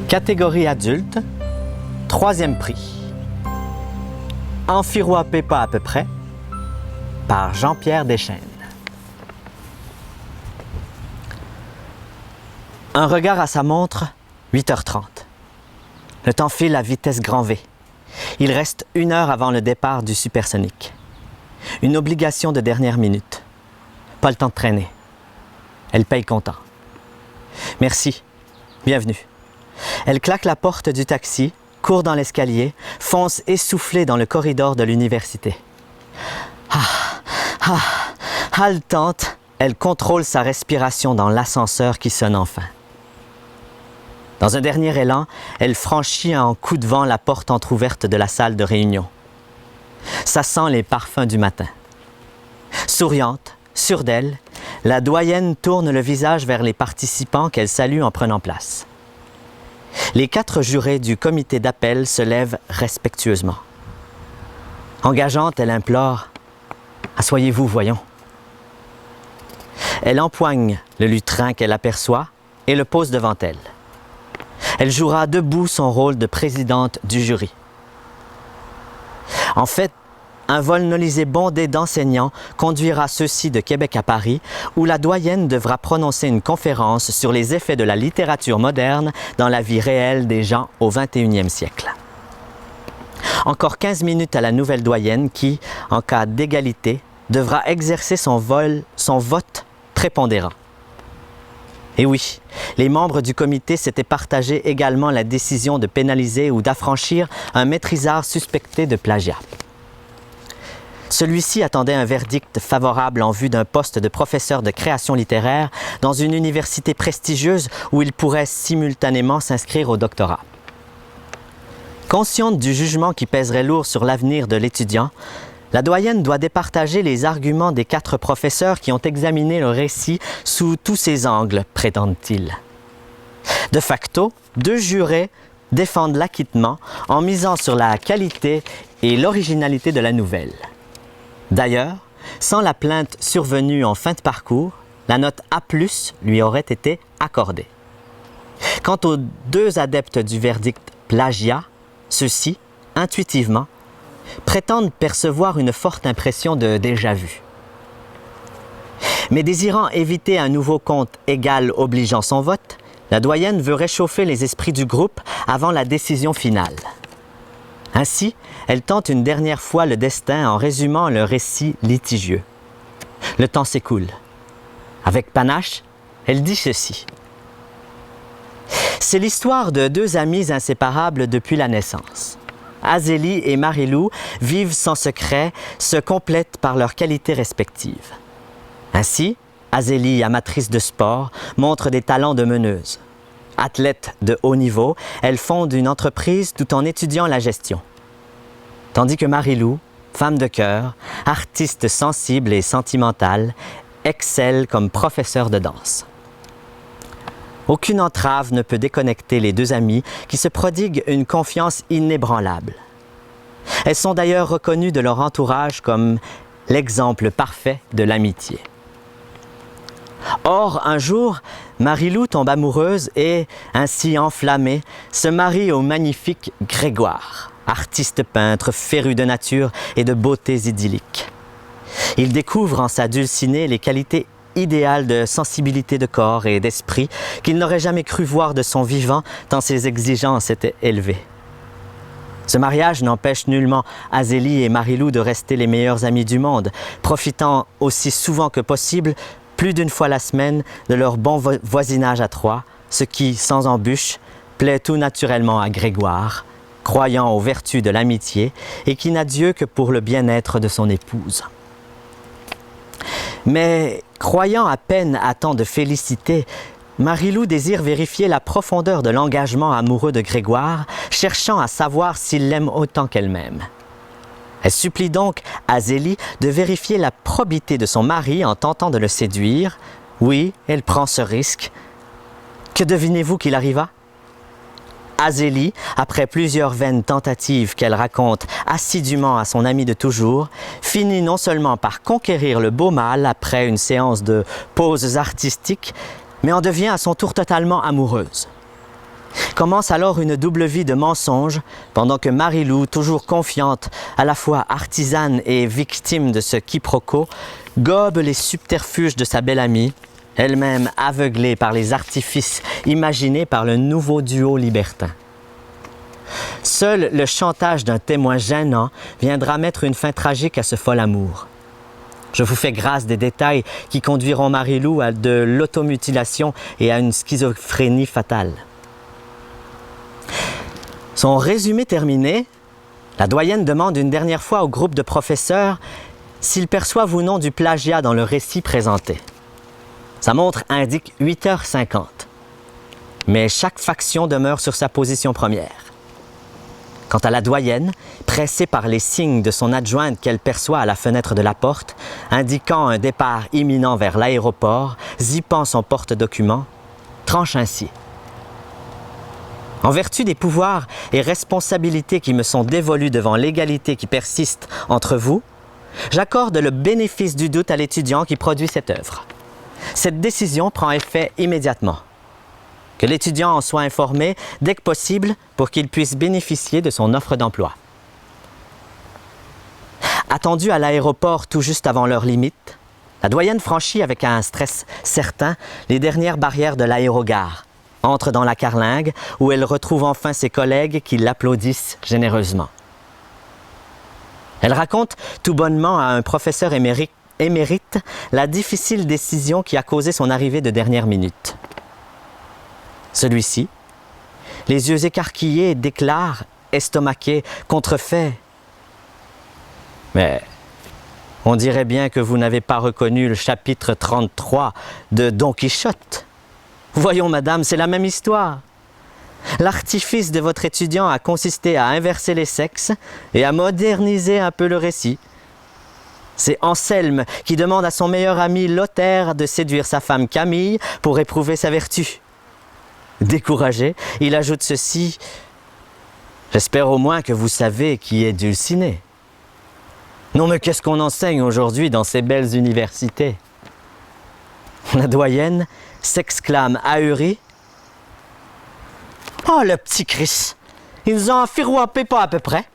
Catégorie adulte, 3e prix. Amphirois Pépa à peu près, par Jean-Pierre Deschênes. Un regard à sa montre, 8h30. Le temps file à vitesse grand V. Il reste 1 heure avant le départ du supersonique. Une obligation de dernière minute. Pas le temps de traîner. Elle paye comptant. Merci. Bienvenue. Elle claque la porte du taxi, court dans l'escalier, fonce essoufflée dans le corridor de l'université. Haletante, elle contrôle sa respiration dans l'ascenseur qui sonne enfin. Dans un dernier élan, elle franchit en coup de vent la porte entr'ouverte de la salle de réunion. Ça sent les parfums du matin. Souriante, sûre d'elle, la doyenne tourne le visage vers les participants qu'elle salue en prenant place. Les 4 jurés du comité d'appel se lèvent respectueusement. Engageante, elle implore « Asseyez-vous, voyons ». Elle empoigne le lutrin qu'elle aperçoit et le pose devant elle. Elle jouera debout son rôle de présidente du jury. En fait, un vol nolisé bondé d'enseignants conduira ceux-ci de Québec à Paris, où la doyenne devra prononcer une conférence sur les effets de la littérature moderne dans la vie réelle des gens au 21e siècle. Encore 15 minutes à la nouvelle doyenne qui, en cas d'égalité, devra exercer son vote prépondérant. Et oui, les membres du comité s'étaient partagé également la décision de pénaliser ou d'affranchir un maîtrisard suspecté de plagiat. Celui-ci attendait un verdict favorable en vue d'un poste de professeur de création littéraire dans une université prestigieuse où il pourrait simultanément s'inscrire au doctorat. Consciente du jugement qui pèserait lourd sur l'avenir de l'étudiant, la doyenne doit départager les arguments des 4 professeurs qui ont examiné le récit sous tous ses angles, prétendent-ils. De facto, 2 jurés défendent l'acquittement en misant sur la qualité et l'originalité de la nouvelle. D'ailleurs, sans la plainte survenue en fin de parcours, la note A+ lui aurait été accordée. Quant aux 2 adeptes du verdict plagiat, ceux-ci, intuitivement, prétendent percevoir une forte impression de déjà-vu. Mais désirant éviter un nouveau compte égal obligeant son vote, la doyenne veut réchauffer les esprits du groupe avant la décision finale. Ainsi, elle tente une dernière fois le destin en résumant le récit litigieux. Le temps s'écoule. Avec panache, elle dit ceci. C'est l'histoire de 2 amies inséparables depuis la naissance. Azélie et Marie-Lou vivent sans secret, se complètent par leurs qualités respectives. Ainsi, Azélie, amatrice de sport, montre des talents de meneuse. Athlète de haut niveau, elle fonde une entreprise tout en étudiant la gestion. Tandis que Marie-Lou, femme de cœur, artiste sensible et sentimentale, excelle comme professeure de danse. Aucune entrave ne peut déconnecter les 2 amies qui se prodiguent une confiance inébranlable. Elles sont d'ailleurs reconnues de leur entourage comme l'exemple parfait de l'amitié. Or, un jour, Marie-Lou tombe amoureuse et, ainsi enflammée, se marie au magnifique Grégoire, artiste peintre féru de nature et de beautés idylliques. Il découvre en sa dulcinée les qualités idéal de sensibilité de corps et d'esprit qu'il n'aurait jamais cru voir de son vivant tant ses exigences étaient élevées. Ce mariage n'empêche nullement Azélie et Marie-Lou de rester les meilleures amies du monde, profitant aussi souvent que possible, plus d'1 fois la semaine, de leur bon voisinage à 3, ce qui, sans embûche, plaît tout naturellement à Grégoire, croyant aux vertus de l'amitié et qui n'a Dieu que pour le bien-être de son épouse. Mais, croyant à peine à tant de félicité, Marie-Lou désire vérifier la profondeur de l'engagement amoureux de Grégoire, cherchant à savoir s'il l'aime autant qu'elle-même. Elle supplie donc Azélie de vérifier la probité de son mari en tentant de le séduire. Oui, elle prend ce risque. Que devinez-vous qu'il arriva? Azélie, après plusieurs vaines tentatives qu'elle raconte assidûment à son amie de toujours, finit non seulement par conquérir le beau mâle après une séance de poses artistiques, mais en devient à son tour totalement amoureuse. Commence alors une double vie de mensonges pendant que Marie-Lou, toujours confiante, à la fois artisane et victime de ce quiproquo, gobe les subterfuges de sa belle amie, elle-même aveuglée par les artifices imaginés par le nouveau duo libertin. Seul le chantage d'un témoin gênant viendra mettre une fin tragique à ce fol amour. Je vous fais grâce des détails qui conduiront Marie-Lou à de l'automutilation et à une schizophrénie fatale. Son résumé terminé, la doyenne demande une dernière fois au groupe de professeurs s'ils perçoivent ou non du plagiat dans le récit présenté. Sa montre indique 8h50, mais chaque faction demeure sur sa position première. Quant à la doyenne, pressée par les signes de son adjointe qu'elle perçoit à la fenêtre de la porte, indiquant un départ imminent vers l'aéroport, zippant son porte-document, tranche ainsi. En vertu des pouvoirs et responsabilités qui me sont dévolus devant l'égalité qui persiste entre vous, j'accorde le bénéfice du doute à l'étudiant qui produit cette œuvre. Cette décision prend effet immédiatement. Que l'étudiant en soit informé dès que possible pour qu'il puisse bénéficier de son offre d'emploi. Attendue à l'aéroport tout juste avant l'heure limite, la doyenne franchit avec un stress certain les dernières barrières de l'aérogare, entre dans la carlingue où elle retrouve enfin ses collègues qui l'applaudissent généreusement. Elle raconte tout bonnement à un professeur émérite la difficile décision qui a causé son arrivée de dernière minute. Celui-ci, les yeux écarquillés, déclare, estomaqué, contrefait. « Mais on dirait bien que vous n'avez pas reconnu le chapitre 33 de Don Quichotte. Voyons, madame, c'est la même histoire. L'artifice de votre étudiant a consisté à inverser les sexes et à moderniser un peu le récit. C'est Anselme qui demande à son meilleur ami Lothaire de séduire sa femme Camille pour éprouver sa vertu. Découragé, il ajoute ceci « J'espère au moins que vous savez qui est Dulcinée. » Non, mais qu'est-ce qu'on enseigne aujourd'hui dans ces belles universités? La doyenne s'exclame ahurie. « Oh, le petit Chris! Ils nous ont enfirouapé pas à peu près!